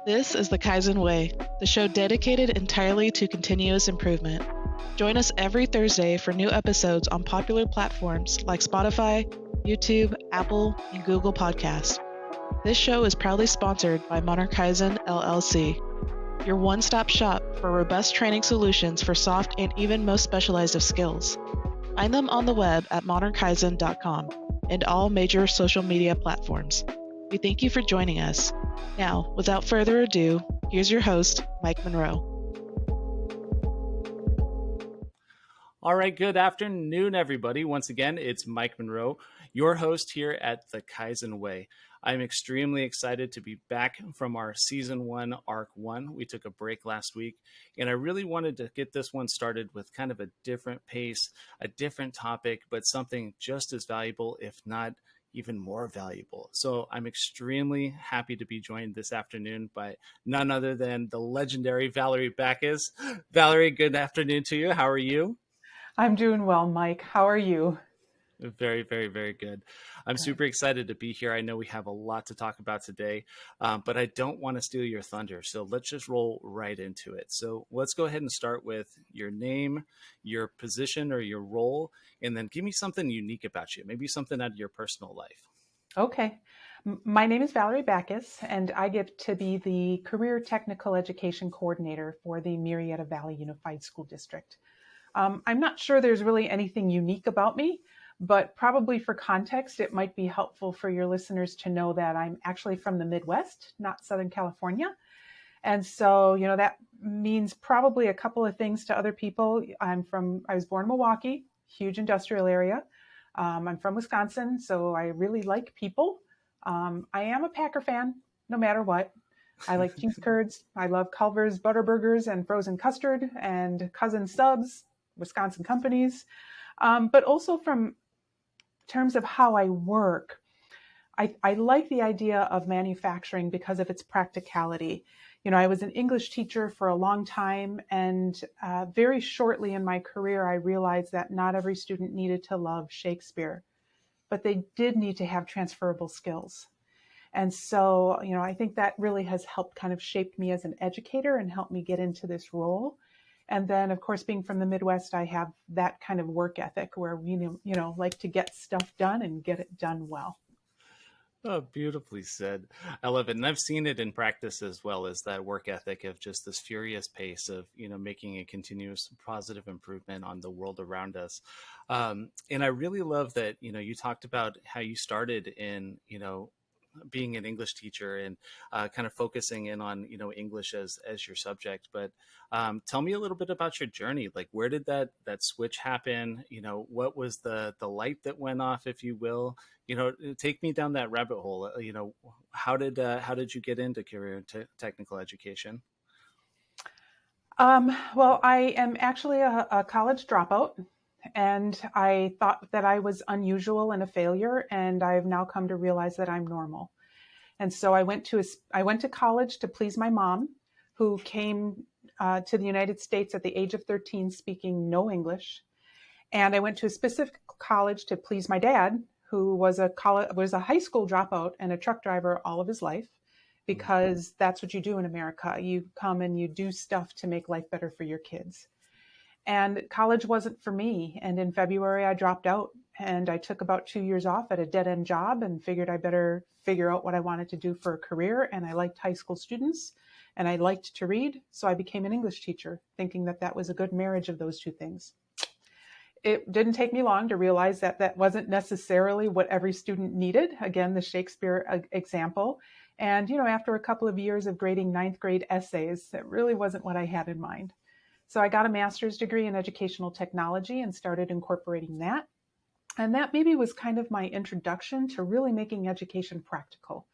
This is the Kaizen Way, the show dedicated entirely to continuous improvement. Join us every Thursday for new episodes on popular platforms like Spotify, YouTube, Apple, and Google Podcasts. This show is proudly sponsored by Modern Kaizen LLC, your one-stop shop for robust training solutions for soft and even most specialized of skills. Find them on the web at modernkaizen.com and all major social media platforms. We thank you for joining us. Now, without further ado, here's your host, Mike Monroe. All right, good afternoon, everybody. Once again, it's Mike Monroe, your host here at the Kaizen Way. I'm extremely excited to be back from our Season 1, Arc 1. We took a break last week, and I really wanted to get this one started with kind of a different pace, a different topic, but something just as valuable, if not even more valuable. So I'm extremely happy to be joined this afternoon by none other than the legendary Valerie Backus. Valerie, good afternoon to you. How are you? I'm doing well, Mike. How are you? Very, very, very good. I'm super excited to be here. I know we have a lot to talk about today, but I don't want to steal your thunder. So let's just roll right into it. So let's go ahead and start with your name, your position or your role, and then give me something unique about you, maybe something out of your personal life. Okay. My name is Valerie Backus, and I get to be the Career Technical Education Coordinator for the Murrieta Valley Unified School District. I'm not sure there's really anything unique about me, but probably for context, it might be helpful for your listeners to know that I'm actually from the Midwest, not Southern California. And so, that means probably a couple of things to other people. I was born in Milwaukee, huge industrial area. I'm from Wisconsin, so I really like people. I am a Packer fan, no matter what. I like cheese curds. I love Culver's Butterburgers and frozen custard and Cousin Subs, Wisconsin companies. But also from terms of how I work, I like the idea of manufacturing because of its practicality. I was an English teacher for a long time, and very shortly in my career, I realized that not every student needed to love Shakespeare, but they did need to have transferable skills. And so, I think that really has helped kind of shape me as an educator and helped me get into this role. And then, of course, being from the Midwest, I have that kind of work ethic where we, like to get stuff done and get it done well. Oh, beautifully said. I love it. And I've seen it in practice as well, as that work ethic of just this furious pace of, making a continuous positive improvement on the world around us. And I really love that, you talked about how you started in, being an English teacher and kind of focusing in on, English as your subject. But tell me a little bit about your journey. Like, where did that switch happen? What was the light that went off, if you will? Take me down that rabbit hole. How did you get into career technical education? Well, I am actually a college dropout. And I thought that I was unusual and a failure, and I've now come to realize that I'm normal. And so I went to college to please my mom, who came to the United States at the age of 13 speaking no English. And I went to a specific college to please my dad, who was a high school dropout and a truck driver all of his life, because that's what you do in America. You come and you do stuff to make life better for your kids. And college wasn't for me. And in February, I dropped out and I took about 2 years off at a dead-end job and figured I better figure out what I wanted to do for a career. And I liked high school students and I liked to read. So I became an English teacher, thinking that that was a good marriage of those two things. It didn't take me long to realize that that wasn't necessarily what every student needed. Again, the Shakespeare example. And, after a couple of years of grading ninth grade essays, that really wasn't what I had in mind. So I got a master's degree in educational technology and started incorporating that. And that maybe was kind of my introduction to really making education practical.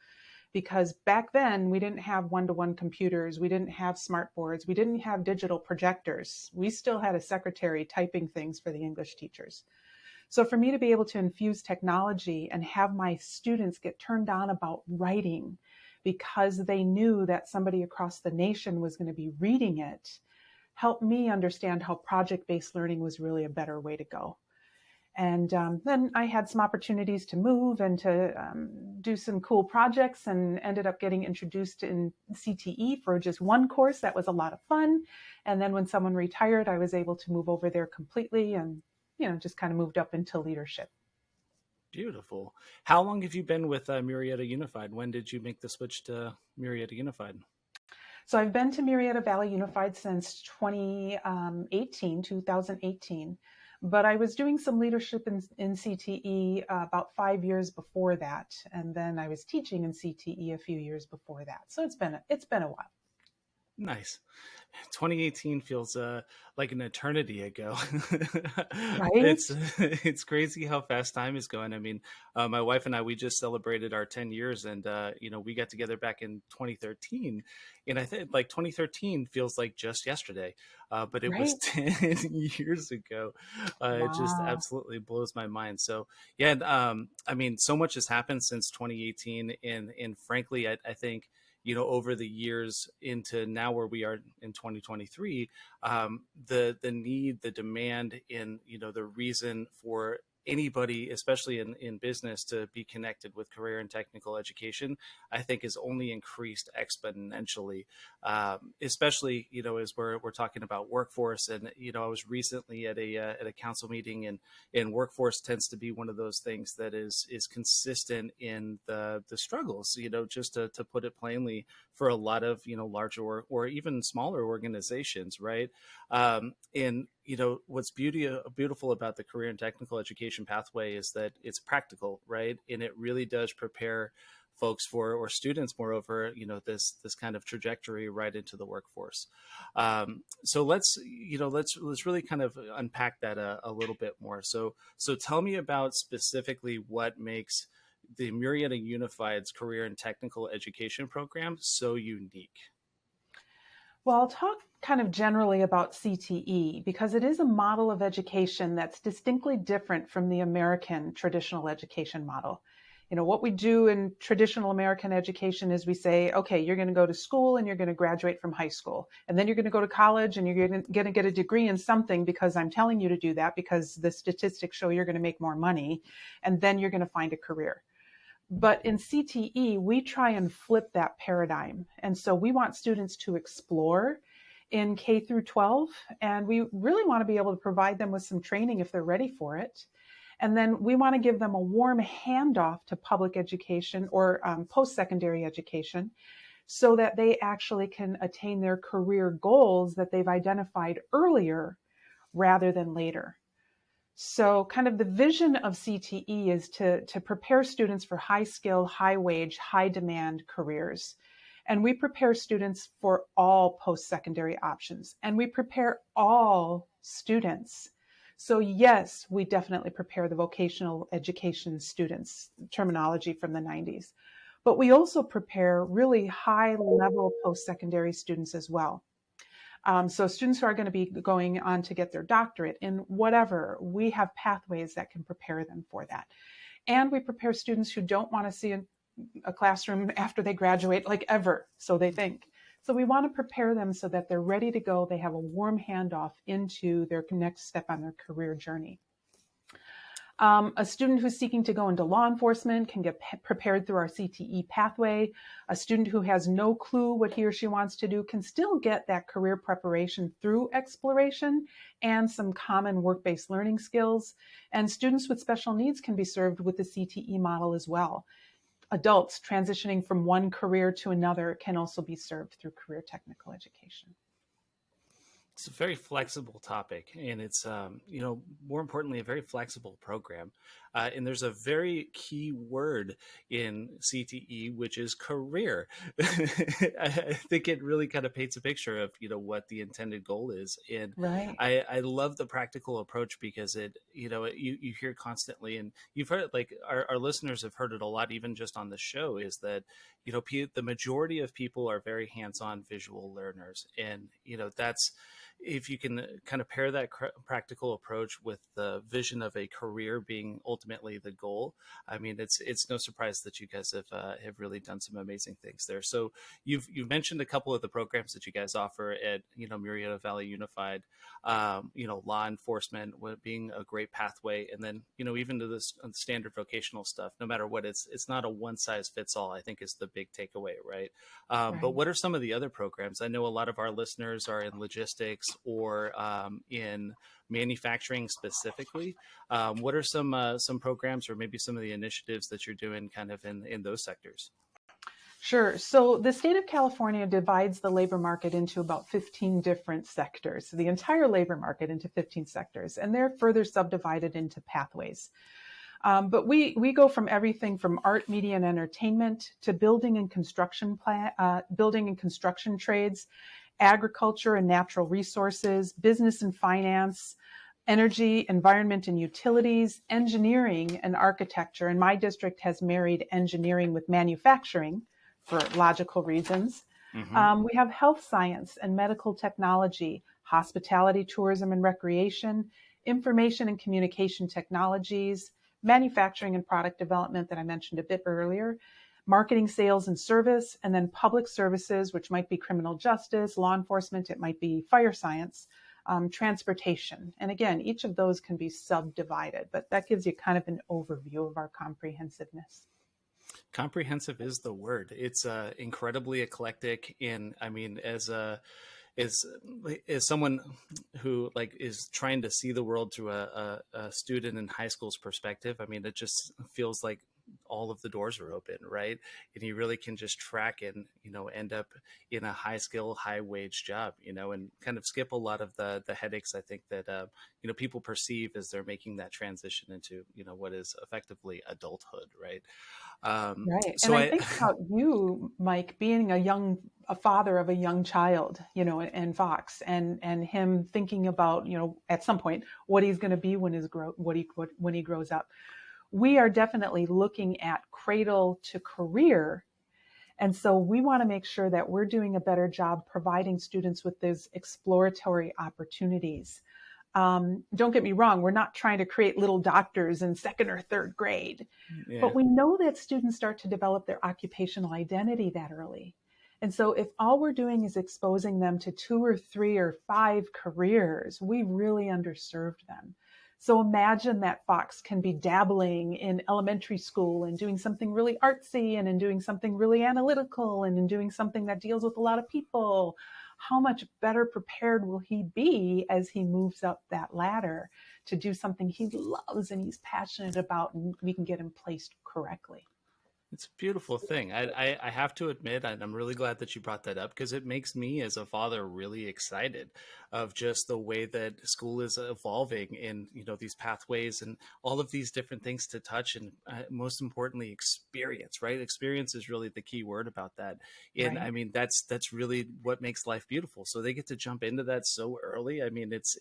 Because back then we didn't have one-to-one computers, we didn't have smart boards, we didn't have digital projectors. We still had a secretary typing things for the English teachers. So for me to be able to infuse technology and have my students get turned on about writing because they knew that somebody across the nation was going to be reading it, helped me understand how project-based learning was really a better way to go. And then I had some opportunities to move and to do some cool projects, and ended up getting introduced in CTE for just one course. That was a lot of fun. And then when someone retired, I was able to move over there completely, and, just kind of moved up into leadership. Beautiful. How long have you been with Murrieta Unified? When did you make the switch to Murrieta Unified? So I've been to Murrieta Valley Unified since 2018, but I was doing some leadership in CTE about 5 years before that, and then I was teaching in CTE a few years before that. So it's been a while. Nice. 2018 feels like an eternity ago. Right? It's crazy how fast time is going. I mean, my wife and I, we just celebrated our 10 years, and we got together back in 2013, and I think like 2013 feels like just yesterday, but it was Right? 10 years ago. It just Wow. absolutely blows my mind. So yeah, I mean, so much has happened since 2018, and frankly, I think over the years into now where we are in 2023, the need, the demand, in the reason for anybody, especially in business, to be connected with career and technical education, I think has only increased exponentially. Especially as we're talking about workforce, and I was recently at a council meeting, and workforce tends to be one of those things that is consistent in the struggles, just to put it plainly, for a lot of larger or even smaller organizations, right? And what's beautiful about the career and technical education pathway is that it's practical, right? And it really does prepare folks for, or students moreover, this kind of trajectory right into the workforce. So let's really kind of unpack that a little bit more. So tell me about specifically what makes the Murrieta Unified's career and technical education program so unique. Well, I'll talk kind of generally about CTE because it is a model of education that's distinctly different from the American traditional education model. What we do in traditional American education is we say, okay, you're going to go to school and you're going to graduate from high school. And then you're going to go to college and you're going to get a degree in something because I'm telling you to do that because the statistics show you're going to make more money. And then you're going to find a career. But in CTE, we try and flip that paradigm. And so we want students to explore in K through 12, and we really want to be able to provide them with some training if they're ready for it. And then we want to give them a warm handoff to public education or post-secondary education so that they actually can attain their career goals that they've identified earlier rather than later. So kind of the vision of CTE is to prepare students for high skill, high wage, high demand careers. And we prepare students for all post-secondary options. And we prepare all students. So yes, we definitely prepare the vocational education students, terminology from the 90s. But we also prepare really high level post-secondary students as well. So students who are going to be going on to get their doctorate in whatever, we have pathways that can prepare them for that. And we prepare students who don't want to see a classroom after they graduate, like ever, so they think. So we want to prepare them so that they're ready to go. They have a warm handoff into their next step on their career journey. A student who's seeking to go into law enforcement can get prepared through our CTE pathway. A student who has no clue what he or she wants to do can still get that career preparation through exploration and some common work-based learning skills. And students with special needs can be served with the CTE model as well. Adults transitioning from one career to another can also be served through career technical education. It's a very flexible topic, and it's more importantly, a very flexible program. And there's a very key word in CTE, which is career. I think it really kind of paints a picture of what the intended goal is. And right. I love the practical approach because you hear constantly, and you've heard it, like our listeners have heard it a lot, even just on the show, is that the majority of people are very hands-on visual learners, and that's if you can kind of pair that practical approach with the vision of a career being ultimately the goal, I mean, it's no surprise that you guys have really done some amazing things there. So you've mentioned a couple of the programs that you guys offer at Murrieta Valley Unified, law enforcement being a great pathway, and then even to this standard vocational stuff. No matter what, it's not a one size fits all, I think, is the big takeaway, right? But Right. what are some of the other programs? I know a lot of our listeners are in logistics or in manufacturing specifically. What are some programs or maybe some of the initiatives that you're doing kind of in those sectors? Sure. So the state of California divides the labor market into about 15 different sectors, so the entire labor market into 15 sectors, and they're further subdivided into pathways. But we go from everything from art, media, and entertainment to building and construction trades, agriculture and natural resources, business and finance, energy, environment and utilities, engineering and architecture. And my district has married engineering with manufacturing for logical reasons. Mm-hmm. We have health science and medical technology, hospitality, tourism and recreation, information and communication technologies, manufacturing and product development that I mentioned a bit earlier, marketing, sales, and service, and then public services, which might be criminal justice, law enforcement, it might be fire science, transportation. And again, each of those can be subdivided, but that gives you kind of an overview of our comprehensiveness. Comprehensive is the word. It's incredibly eclectic. And I mean, as someone who is trying to see the world through a student in high school's perspective, I mean, it just feels like all of the doors are open, right? And you really can just track and end up in a high skill, high wage job, and kind of skip a lot of the headaches I think that people perceive as they're making that transition into what is effectively adulthood, right? Right. So And I think about you, Mike, being a father of a young child, and Fox, and him thinking about, at some point, what he's going to be when when he grows up. We are definitely looking at cradle to career. And so we want to make sure that we're doing a better job providing students with those exploratory opportunities. Don't get me wrong, we're not trying to create little doctors in second or third grade, yeah. but we know that students start to develop their occupational identity that early. And so if all we're doing is exposing them to 2 or 3 or 5 careers, we've really underserved them. So imagine that Fox can be dabbling in elementary school and doing something really artsy and in doing something really analytical and in doing something that deals with a lot of people. How much better prepared will he be as he moves up that ladder to do something he loves and he's passionate about, and we can get him placed correctly? It's a beautiful thing. I have to admit, and I'm really glad that you brought that up, because it makes me as a father really excited of just the way that school is evolving in, these pathways and all of these different things to touch. And most importantly, experience, right? Experience is really the key word about that. And Right. I mean, that's really what makes life beautiful. So they get to jump into that so early. I mean, it's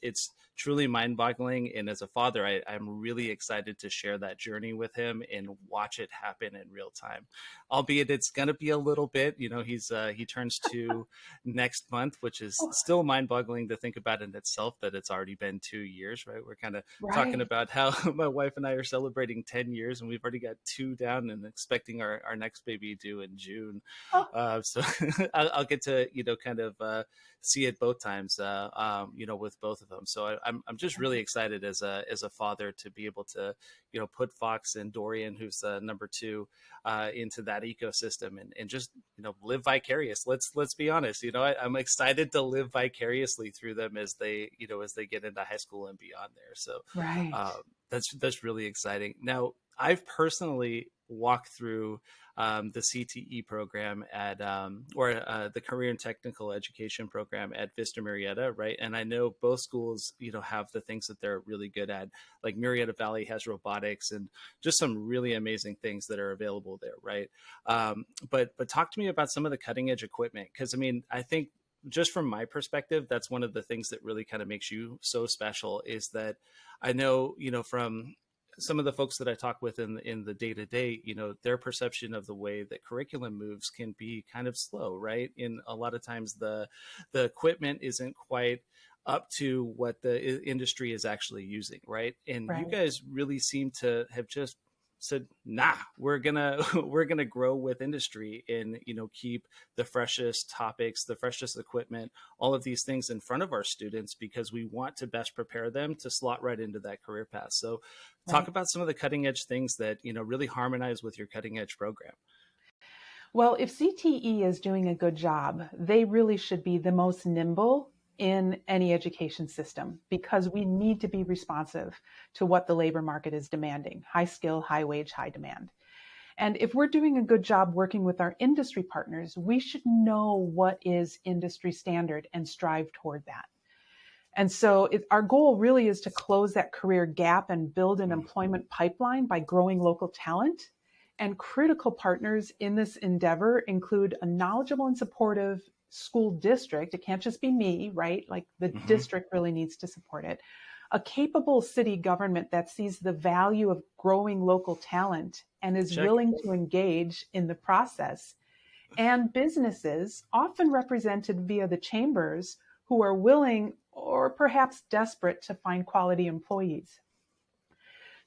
truly mind boggling. And as a father, I'm really excited to share that journey with him and watch it happen in real time. Albeit it's going to be a little bit, he turns 2 next month, which is still mind boggling to think about in itself, that it's already been 2 years, right? We're kind of talking Right. about how my wife and I are celebrating 10 years and we've already got 2 down and expecting our next baby due in June. Oh, So I'll get to, kind of see it both times, with both of them. So I'm just really excited as a father to be able to, put Fox and Dorian, who's number 2, into that ecosystem and just, live vicarious. Let's be honest, I'm excited to live vicariously through them as they get into high school and beyond there. So right. that's really exciting. Now, I've personally walked through the CTE program at the Career and Technical Education program at Vista Murrieta, right? And I know both schools, have the things that they're really good at. Like Murrieta Valley has robotics and just some really amazing things that are available there, right? But talk to me about some of the cutting edge equipment, because I mean, I think just from my perspective, that's one of the things that really kind of makes you so special, is that I know, from some of the folks that I talk with in the day to day, their perception of the way that curriculum moves can be kind of slow, right? And a lot of times the equipment isn't quite up to what the industry is actually using, right? And you Right. guys really seem to have just said, nah, we're gonna we're gonna grow with industry and keep the freshest topics, the freshest equipment, all of these things in front of our students because we want to best prepare them to slot right into that career path. So talk Right. about some of the cutting edge things that really harmonize with your cutting edge program. Well, if CTE is doing a good job, they really should be the most nimble in any education system because we need to be responsive to what the labor market is demanding: high skill, high wage, high demand. And if we're doing a good job working with our industry partners, we should know what is industry standard and strive toward that. And so our goal really is to close that career gap and build an employment pipeline by growing local talent. And critical partners in this endeavor include a knowledgeable and supportive school district. It can't just be me, right? Like the district really needs to support it. A capable city government that sees the value of growing local talent and is Check. willing to engage in the process. And businesses, often represented via the chambers, who are willing or perhaps desperate to find quality employees.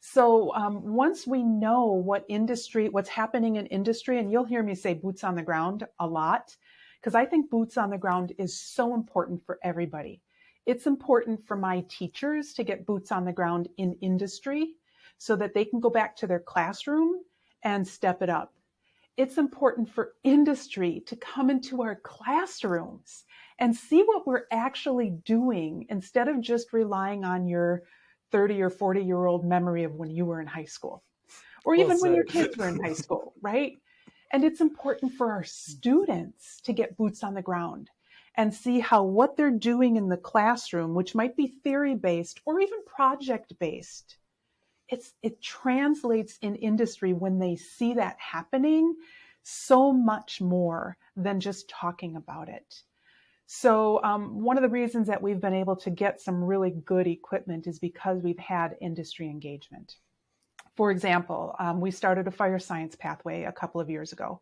So once we know what's happening in industry, and you'll hear me say boots on the ground a lot, because I think boots on the ground is so important for everybody. It's important for my teachers to get boots on the ground in industry so that they can go back to their classroom and step it up. It's important for industry to come into our classrooms and see what we're actually doing instead of just relying on your 30 or 40-year-old memory of when you were in high school, or Well even when your said. kids were in high school, right? And it's important for our students to get boots on the ground and see how what they're doing in the classroom, which might be theory-based or even project-based, it translates in industry when they see that happening so much more than just talking about it. So one of the reasons that we've been able to get some really good equipment is because we've had industry engagement. For example, we started a fire science pathway a couple of years ago,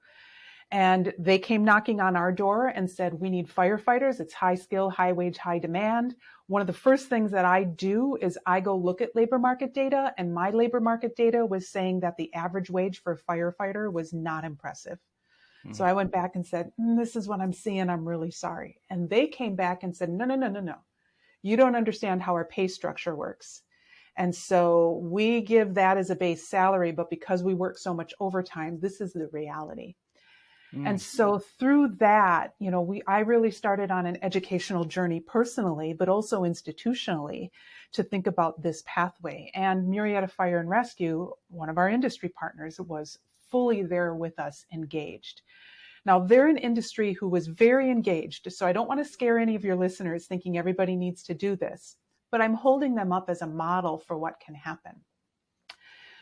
and they came knocking on our door and said, we need firefighters. It's high skill, high wage, high demand. One of the first things that I do is I go look at labor market data, and my labor market data was saying that the average wage for a firefighter was not impressive. So I went back and said, this is what I'm seeing. I'm really sorry. And they came back and said, no. You don't understand how our pay structure works. And so we give that as a base salary, but because we work so much overtime, this is the reality. And so through that, I really started on an educational journey personally, but also institutionally to think about this pathway. And Murrieta Fire and Rescue, one of our industry partners, was fully there with us, engaged. Now, they're an industry who was very engaged, so I don't want to scare any of your listeners thinking everybody needs to do this, but I'm holding them up as a model for what can happen.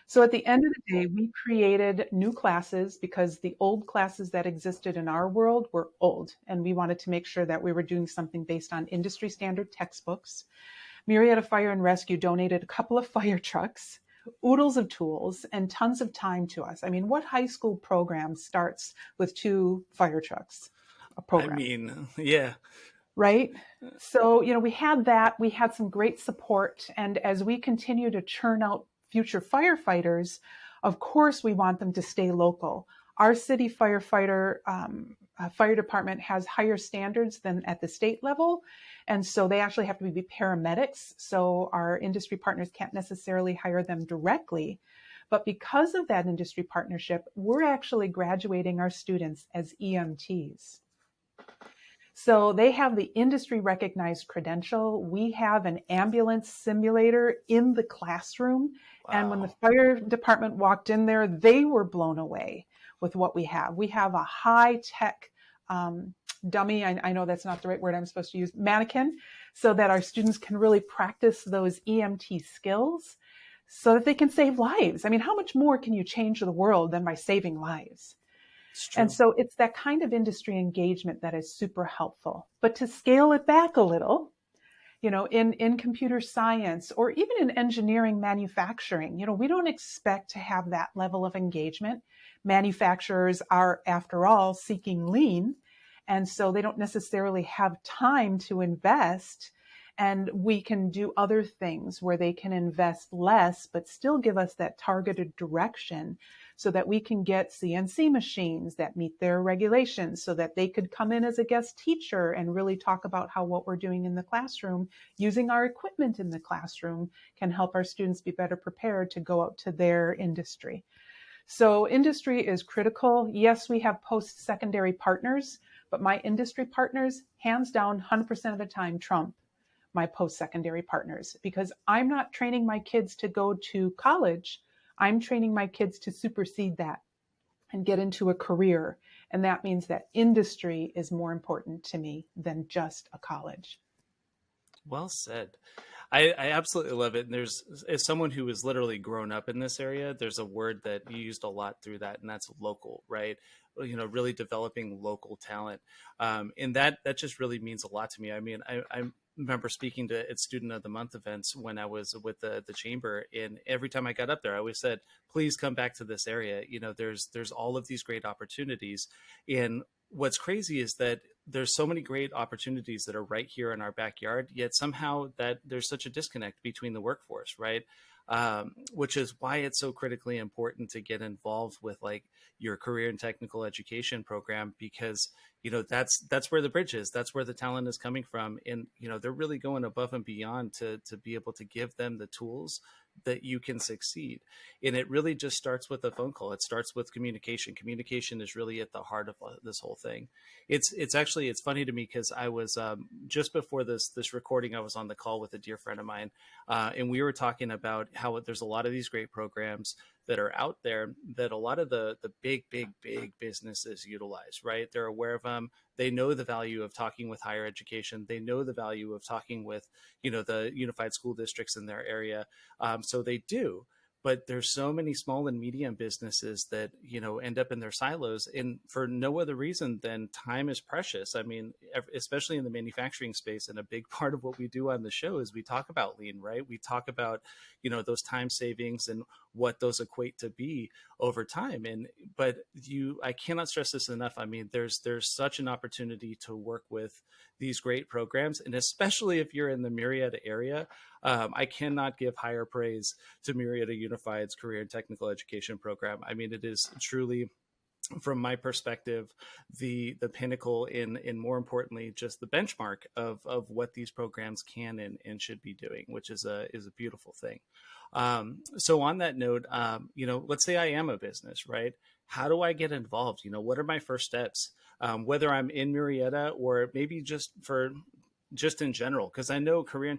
So at the end of the day, we created new classes because the old classes that existed in our world were old, and we wanted to make sure that we were doing something based on industry standard textbooks. Murrieta Fire and Rescue donated a couple of fire trucks, oodles of tools, and tons of time to us. I mean, what high school program starts with 2 fire trucks? A program. I mean, yeah. Right? So, we had that. We had some great support. And as we continue to churn out future firefighters, of course, we want them to stay local. Our city fire department has higher standards than at the state level. And so they actually have to be paramedics. So our industry partners can't necessarily hire them directly. But because of that industry partnership, we're actually graduating our students as EMTs. So they have the industry recognized credential. We have an ambulance simulator in the classroom. Wow. And when the fire department walked in there, they were blown away with what we have. We have a high tech dummy. I know that's not the right word I'm supposed to use, mannequin, so that our students can really practice those EMT skills so that they can save lives. I mean, how much more can you change the world than by saving lives? And so it's that kind of industry engagement that is super helpful. But to scale it back a little, in computer science or even in engineering, manufacturing, we don't expect to have that level of engagement. Manufacturers are, after all, seeking lean. And so they don't necessarily have time to invest. And we can do other things where they can invest less, but still give us that targeted direction so that we can get CNC machines that meet their regulations, so that they could come in as a guest teacher and really talk about how what we're doing in the classroom, using our equipment in the classroom, can help our students be better prepared to go out to their industry. So industry is critical. Yes, we have post-secondary partners, but my industry partners, hands down, 100% of the time, trump my post-secondary partners, because I'm not training my kids to go to college. I'm training my kids to supersede that and get into a career. And that means that industry is more important to me than just a college. Well said. I absolutely love it. And as someone who has literally grown up in this area, there's a word that you used a lot through that, and that's local, right? Really developing local talent. And that just really means a lot to me. I mean, I remember speaking at Student of the Month events when I was with the chamber, and every time I got up there, I always said, please come back to this area. There's all of these great opportunities. And what's crazy is that there's so many great opportunities that are right here in our backyard, yet somehow that there's such a disconnect between the workforce, right? Which is why it's so critically important to get involved with like your career and technical education program, because that's where the bridge is. That's where the talent is coming from. And, they're really going above and beyond to be able to give them the tools that you can succeed. And it really just starts with a phone call. It starts with communication. Communication is really at the heart of this whole thing. It's funny to me because I was just before this recording, I was on the call with a dear friend of mine, and we were talking about how there's a lot of these great programs that are out there that a lot of the big businesses utilize, right? They're aware of them. They know the value of talking with higher education. They know the value of talking with, the unified school districts in their area. So they do. But there's so many small and medium businesses that, end up in their silos, and for no other reason than time is precious. I mean, especially in the manufacturing space. And a big part of what we do on the show is we talk about lean, right? We talk about, those time savings and what those equate to be over time. But I cannot stress this enough. I mean, there's such an opportunity to work with these great programs. And especially if you're in the Marietta area, I cannot give higher praise to Marietta Unified's career and technical education program. I mean, it is truly, from my perspective, the pinnacle and more importantly, just the benchmark of what these programs can and should be doing, which is a beautiful thing. So on that note, let's say I am a business, right? How do I get involved? What are my first steps? Whether I'm in Marietta or maybe just in general, because I know career and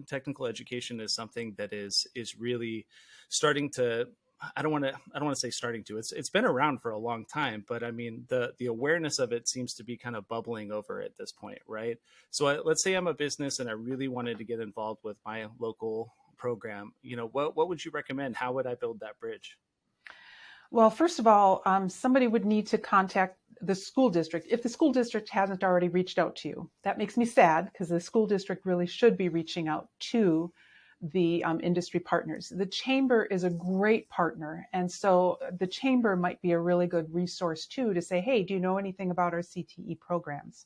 technical education is something that is really starting to. I don't want to say starting to. It's been around for a long time, but I mean the awareness of it seems to be kind of bubbling over at this point, right? So let's say I'm a business and I really wanted to get involved with my local program. What would you recommend? How would I build that bridge? Well, first of all, somebody would need to contact the school district if the school district hasn't already reached out to you. That makes me sad because the school district really should be reaching out to the industry partners. The chamber is a great partner. And so the chamber might be a really good resource too to say, hey, do you know anything about our CTE programs?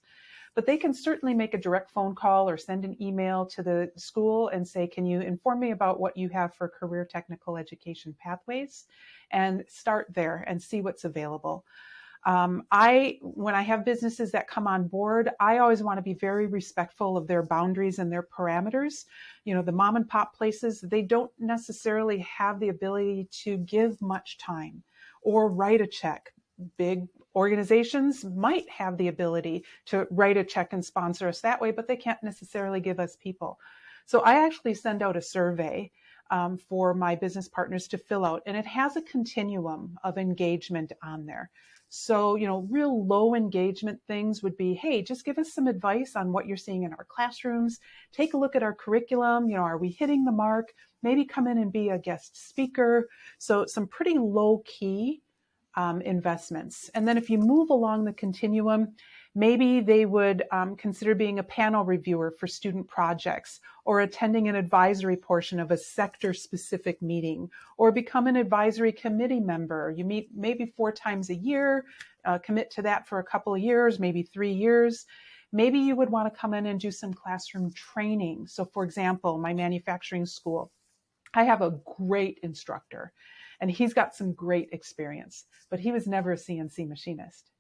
But they can certainly make a direct phone call or send an email to the school and say, can you inform me about what you have for career technical education pathways? And start there and see what's available. When I have businesses that come on board, I always want to be very respectful of their boundaries and their parameters. The mom and pop places, they don't necessarily have the ability to give much time or write a check. Big organizations might have the ability to write a check and sponsor us that way, but they can't necessarily give us people. So I actually send out a survey for my business partners to fill out, and it has a continuum of engagement on there. So, real low engagement things would be, hey, just give us some advice on what you're seeing in our classrooms. Take a look at our curriculum. Are we hitting the mark? Maybe come in and be a guest speaker. So some pretty low key investments. And then if you move along the continuum, maybe they would consider being a panel reviewer for student projects, or attending an advisory portion of a sector-specific meeting, or become an advisory committee member. You meet maybe 4 times a year, commit to that for a couple of years, maybe 3 years. maybe you would want to come in and do some classroom training. So for example, my manufacturing school, I have a great instructor and he's got some great experience, but he was never a CNC machinist.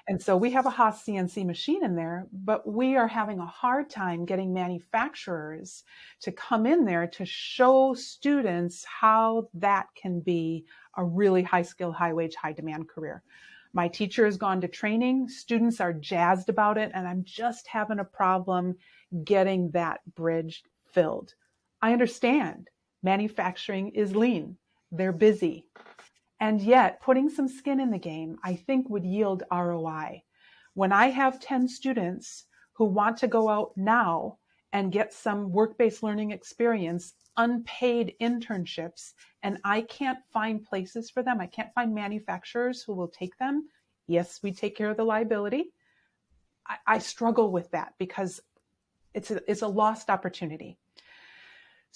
And so we have a Haas CNC machine in there, but we are having a hard time getting manufacturers to come in there to show students how that can be a really high skill, high wage, high demand career. My teacher has gone to training. Students are jazzed about it. And I'm just having a problem getting that bridge filled. I understand manufacturing is lean. They're busy. And yet, putting some skin in the game, I think would yield ROI. When I have 10 students who want to go out now and get some work-based learning experience, unpaid internships, and I can't find places for them, I can't find manufacturers who will take them. Yes, we take care of the liability. I struggle with that because it's a lost opportunity.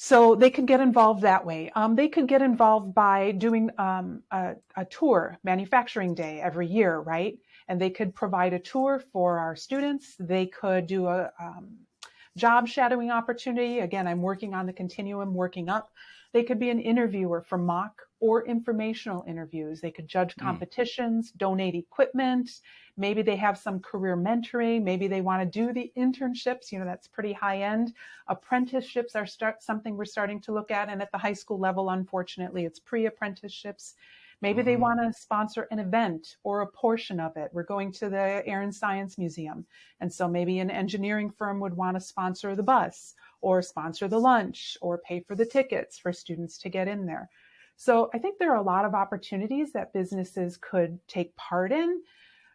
So they could get involved that way. They could get involved by doing a tour, manufacturing day every year, right? And they could provide a tour for our students. They could do a job shadowing opportunity. Again, I'm working on the continuum, working up. They could be an interviewer for mock or informational interviews. They could judge competitions, donate equipment. Maybe they have some career mentoring. Maybe they want to do the internships. That's pretty high end. Apprenticeships are something we're starting to look at. And at the high school level, unfortunately, it's pre-apprenticeships. Maybe they want to sponsor an event or a portion of it. We're going to the Air and Science Museum. And so maybe an engineering firm would want to sponsor the bus or sponsor the lunch or pay for the tickets for students to get in there. So I think there are a lot of opportunities that businesses could take part in,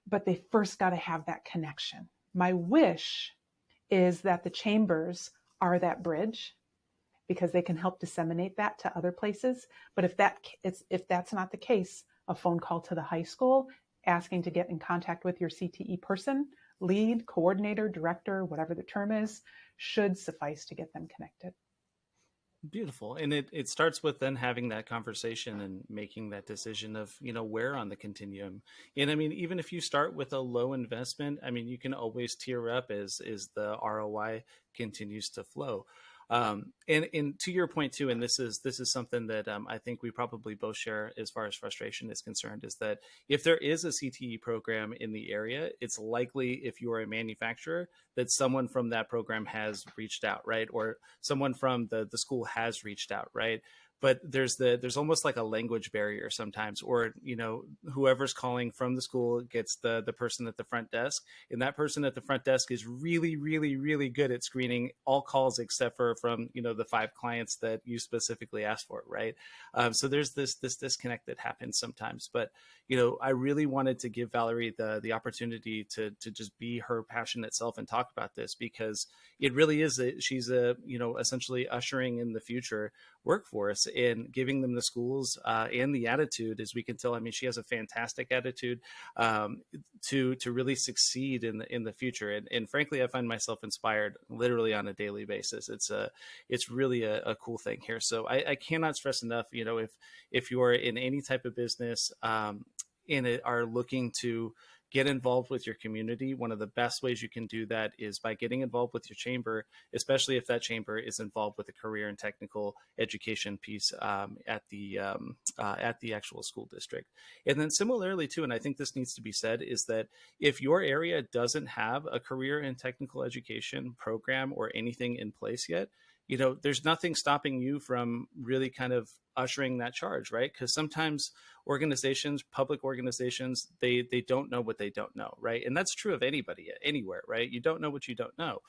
but they first got to have that connection. My wish is that the chambers are that bridge because they can help disseminate that to other places. But if that's not the case, a phone call to the high school asking to get in contact with your CTE person, lead, coordinator, director, whatever the term is, should suffice to get them connected. Beautiful. And it starts with then having that conversation and making that decision of, where on the continuum. And I mean, even if you start with a low investment, I mean, you can always tier up as the ROI continues to flow. And to your point too, and this is something that I think we probably both share as far as frustration is concerned, is that if there is a CTE program in the area, it's likely if you are a manufacturer that someone from that program has reached out, right? Or someone from the school has reached out, right? But there's almost like a language barrier sometimes, or, whoever's calling from the school gets the person at the front desk, and that person at the front desk is really, really, really good at screening all calls except for from, the 5 clients that you specifically asked for. Right. So there's this disconnect that happens sometimes, but, I really wanted to give Valerie the opportunity to just be her passionate self and talk about this, because it really is, she's essentially ushering in the future workforce and giving them the schools and the attitude, as we can tell. I mean, she has a fantastic attitude to really succeed in the future. And frankly, I find myself inspired literally on a daily basis. It's really a cool thing here. So I cannot stress enough, if you are in any type of business and are looking to get involved with your community, one of the best ways you can do that is by getting involved with your chamber, especially if that chamber is involved with a career and technical education piece at the actual school district. And then similarly too, and I think this needs to be said, is that if your area doesn't have a career and technical education program or anything in place yet, there's nothing stopping you from really kind of ushering that charge, right? Because sometimes organizations, public organizations, they don't know what they don't know, right? And that's true of anybody, anywhere, right? You don't know what you don't know.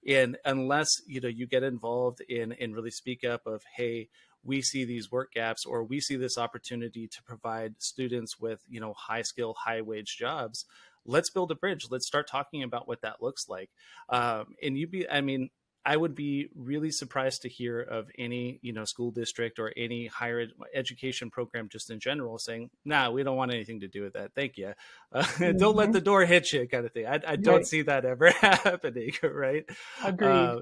And unless, you get involved and really speak up of, hey, we see these work gaps, or we see this opportunity to provide students with, high skill, high wage jobs, let's build a bridge. Let's start talking about what that looks like. I would be really surprised to hear of any, school district or any higher education program just in general saying, nah, we don't want anything to do with that. Thank you. Don't let the door hit you kind of thing. I don't see that ever happening. Right. Agreed.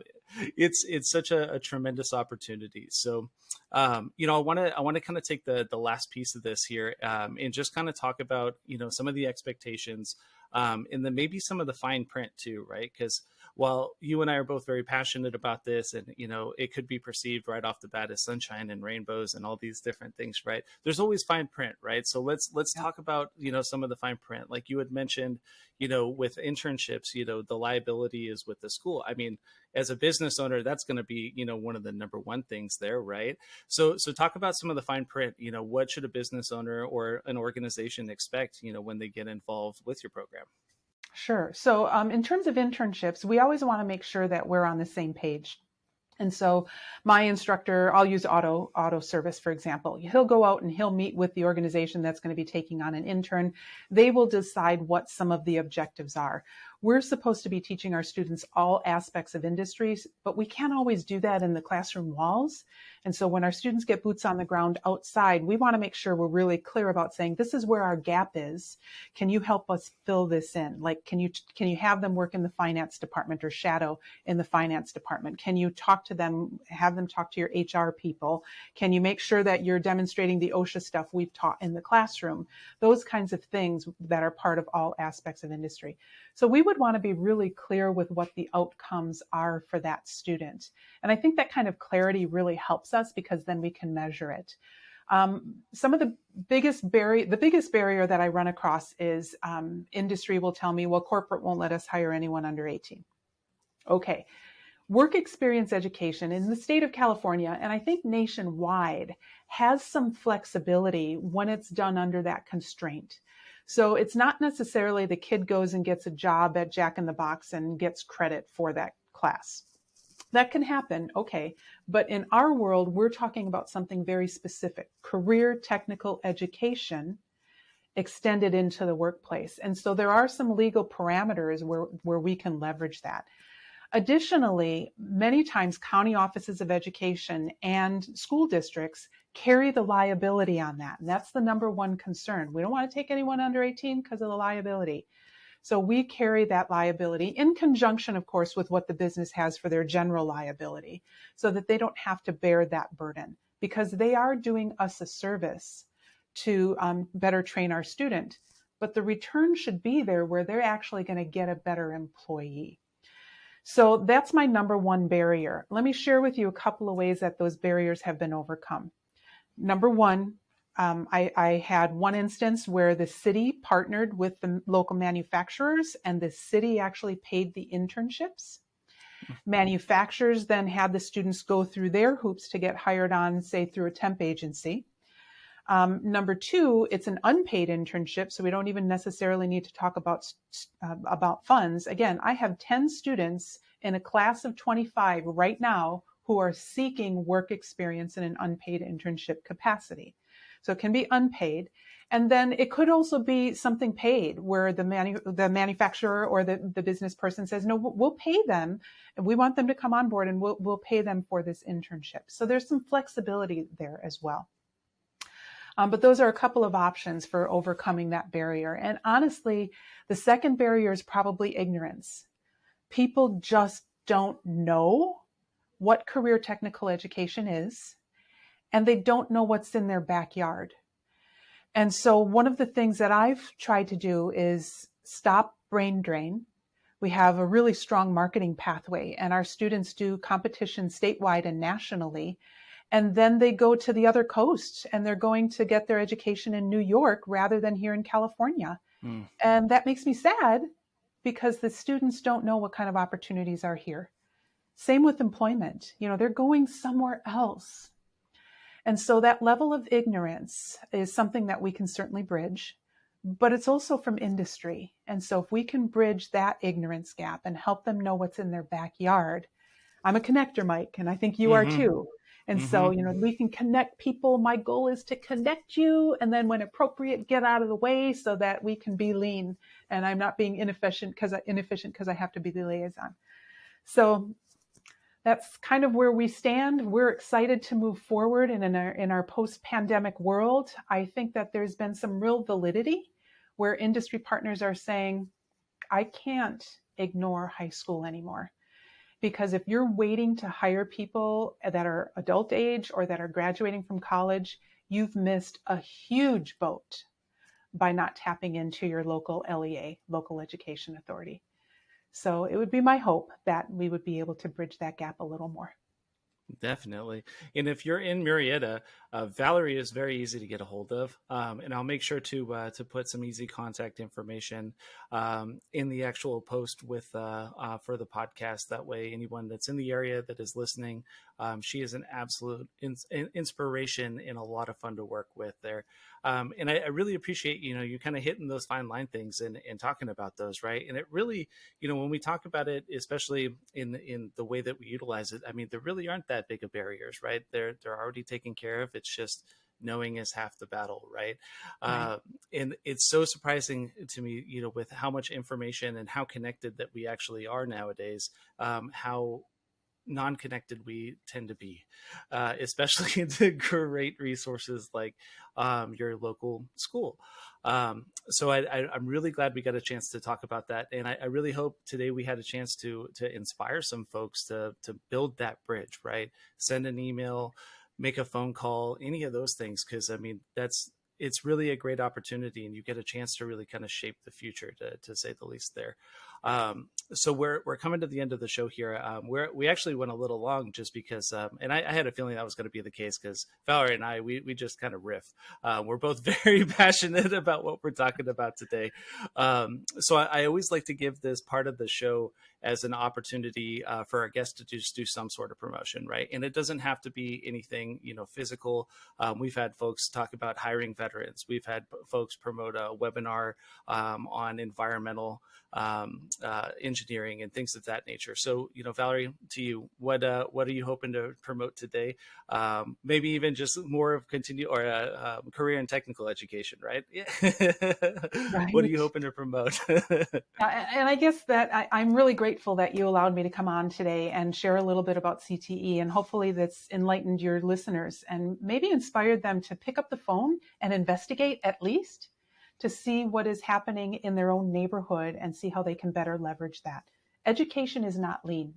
It's such a tremendous opportunity. So, I want to kind of take the last piece of this here and just kind of talk about, some of the expectations and then maybe some of the fine print too, right? Because while you and I are both very passionate about this, and it could be perceived right off the bat as sunshine and rainbows and all these different things, right? There's always fine print, right? So let's talk about some of the fine print, like you had mentioned, with internships, the liability is with the school. I mean, as a business owner, that's going to be one of the number one things there, right? So talk about some of the fine print. What should a business owner or an organization expect when they get involved with your program? Sure. So in terms of internships, we always want to make sure that we're on the same page. And so my instructor, I'll use auto service, for example. He'll go out and he'll meet with the organization that's going to be taking on an intern. They will decide what some of the objectives are. We're supposed to be teaching our students all aspects of industries, but we can't always do that in the classroom walls. And so when our students get boots on the ground outside, we want to make sure we're really clear about saying, this is where our gap is. Can you help us fill this in? Like, can you have them work in the finance department or shadow in the finance department? Can you talk to them, have them talk to your HR people? Can you make sure that you're demonstrating the OSHA stuff we've taught in the classroom? Those kinds of things that are part of all aspects of industry. So we would want to be really clear with what the outcomes are for that student. And I think that kind of clarity really helps us because then we can measure it. Some of the biggest barrier that I run across is industry will tell me, well, corporate won't let us hire anyone under 18. Okay. Work experience education in the state of California, and I think nationwide, has some flexibility when it's done under that constraint. So it's not necessarily the kid goes and gets a job at Jack in the Box and gets credit for that class. That can happen, okay. But in our world, we're talking about something very specific, career technical education extended into the workplace. And so there are some legal parameters where we can leverage that. Additionally, many times county offices of education and school districts carry the liability on that. And that's the number one concern. We don't want to take anyone under 18 because of the liability. So we carry that liability in conjunction, of course, with what the business has for their general liability so that they don't have to bear that burden because they are doing us a service to better train our student. But the return should be there where they're actually going to get a better employee. So that's my number one barrier. Let me share with you a couple of ways that those barriers have been overcome. Number one, I had one instance where the city partnered with the local manufacturers and the city actually paid the internships. Manufacturers then had the students go through their hoops to get hired on, say, through a temp agency. Number two, it's an unpaid internship, so we don't even necessarily need to talk about funds. Again, I have 10 students in a class of 25 right now who are seeking work experience in an unpaid internship capacity. So it can be unpaid. And then it could also be something paid where the manufacturer or the business person says, no, we'll pay them. And we want them to come on board and we'll pay them for this internship. So there's some flexibility there as well. But those are a couple of options for overcoming that barrier. And honestly, the second barrier is probably ignorance. People just don't know what career technical education is, and they don't know what's in their backyard. And so one of the things that I've tried to do is stop brain drain. We have a really strong marketing pathway, and our students do competition statewide and nationally. And then they go to the other coast and they're going to get their education in New York rather than here in California. And that makes me sad because the students don't know what kind of opportunities are here. Same with employment. They're going somewhere else. And so that level of ignorance is something that we can certainly bridge, but it's also from industry. And so if we can bridge that ignorance gap and help them know what's in their backyard, I'm a connector, Mike, and I think you are too. And so, we can connect people. My goal is to connect you. And then when appropriate, get out of the way so that we can be lean. And I'm not being inefficient because I have to be the liaison. So that's kind of where we stand. We're excited to move forward in our post-pandemic world. I think that there's been some real validity where industry partners are saying, I can't ignore high school anymore. Because if you're waiting to hire people that are adult age or that are graduating from college, you've missed a huge boat by not tapping into your local LEA, local education authority. So it would be my hope that we would be able to bridge that gap a little more. Definitely. And if you're in Murrieta, Valerie is very easy to get a hold of. And I'll make sure to put some easy contact information in the actual post with for the podcast. That way, anyone that's in the area that is listening, she is an absolute inspiration and a lot of fun to work with there. And I really appreciate, you kind of hitting those fine line things and talking about those, right? And it really, when we talk about it, especially in the way that we utilize it, I mean, there really aren't that big of barriers, right? They're already taken care of. It's just knowing is half the battle, right? Right. And it's so surprising to me, with how much information and how connected that we actually are nowadays, how non-connected we tend to be, especially into great resources like your local school. So I'm really glad we got a chance to talk about that, and I really hope today we had a chance to inspire some folks to build that bridge. Right, send an email, make a phone call, any of those things, because I mean it's really a great opportunity, and you get a chance to really kind of shape the future, to say the least there. So we're coming to the end of the show here. We actually went a little long just because, and I had a feeling that was going to be the case because Valerie and I, we just kind of riff. We're both very passionate about what we're talking about today. So I always like to give this part of the show as an opportunity for our guests to just do some sort of promotion, right? And it doesn't have to be anything, physical. We've had folks talk about hiring veterans. We've had folks promote a webinar on environmental engineering and things of that nature. So, Valerie, to you, what are you hoping to promote today? Maybe even just more of career and technical education, right? Right. What are you hoping to promote? And I guess that I'm really grateful that you allowed me to come on today and share a little bit about CTE, and hopefully that's enlightened your listeners and maybe inspired them to pick up the phone and investigate, at least to see what is happening in their own neighborhood and see how they can better leverage that. Education is not lean,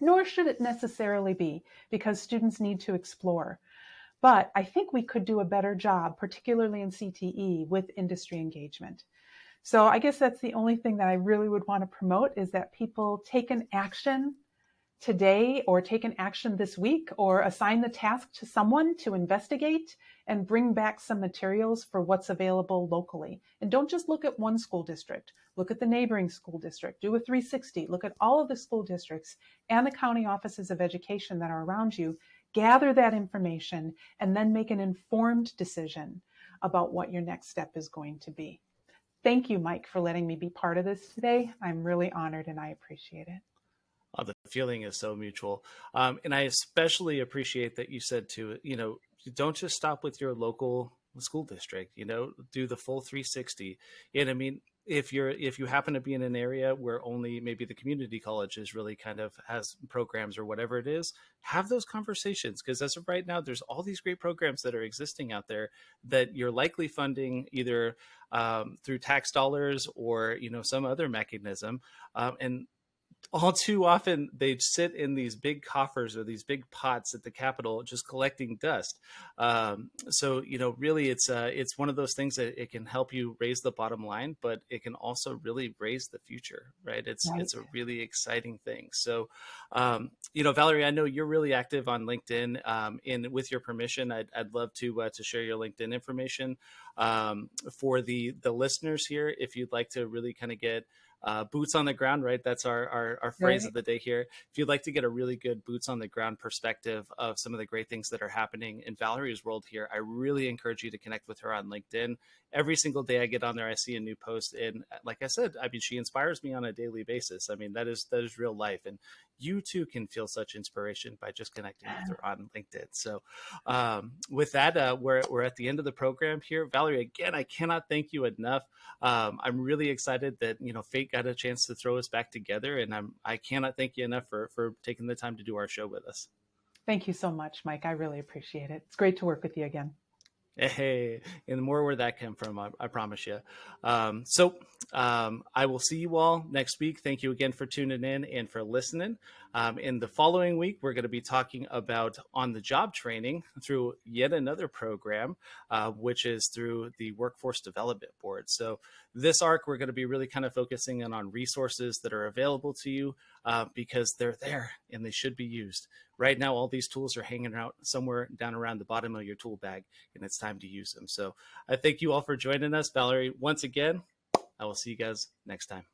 nor should it necessarily be, because students need to explore. But I think we could do a better job, particularly in CTE, with industry engagement. So I guess that's the only thing that I really would want to promote, is that people take an action today, or take an action this week, or assign the task to someone to investigate and bring back some materials for what's available locally. And don't just look at one school district. Look at the neighboring school district. Do a 360. Look at all of the school districts and the county offices of education that are around you. Gather that information and then make an informed decision about what your next step is going to be. Thank you, Mike, for letting me be part of this today. I'm really honored and I appreciate it. The feeling is so mutual. And I especially appreciate that you said don't just stop with your local school district, do the full 360. And I mean, if you happen to be in an area where only maybe the community college is really kind of has programs or whatever it is, have those conversations. Because as of right now, there's all these great programs that are existing out there that you're likely funding either through tax dollars or, some other mechanism. And all too often they sit in these big coffers or these big pots at the Capitol just collecting dust. So really it's one of those things that it can help you raise the bottom line, but it can also really raise the future, right? It's a really exciting thing. So Valerie, I know you're really active on LinkedIn, and with your permission, I'd love to share your LinkedIn information for the listeners here. If you'd like to really kind of get boots on the ground, right? That's our phrase of the day here. If you'd like to get a really good boots on the ground perspective of some of the great things that are happening in Valerie's world here, I really encourage you to connect with her on LinkedIn. Every single day I get on there, I see a new post. And like I said, I mean, she inspires me on a daily basis. I mean, that is real life. And you too can feel such inspiration by just connecting with her on LinkedIn. So with that, we're at the end of the program here. Valerie, again, I cannot thank you enough. I'm really excited that, fate got a chance to throw us back together. And I cannot thank you enough for taking the time to do our show with us. Thank you so much, Mike. I really appreciate it. It's great to work with you again. Hey, and more where that came from, I promise you. I will see you all next week. Thank you again for tuning in and for listening. In the following week, we're going to be talking about on-the-job training through yet another program, which is through the Workforce Development Board. So this arc, we're going to be really kind of focusing in on resources that are available to you because they're there and they should be used. Right now, all these tools are hanging out somewhere down around the bottom of your tool bag, and it's time to use them. So I thank you all for joining us. Valerie, once again, I will see you guys next time.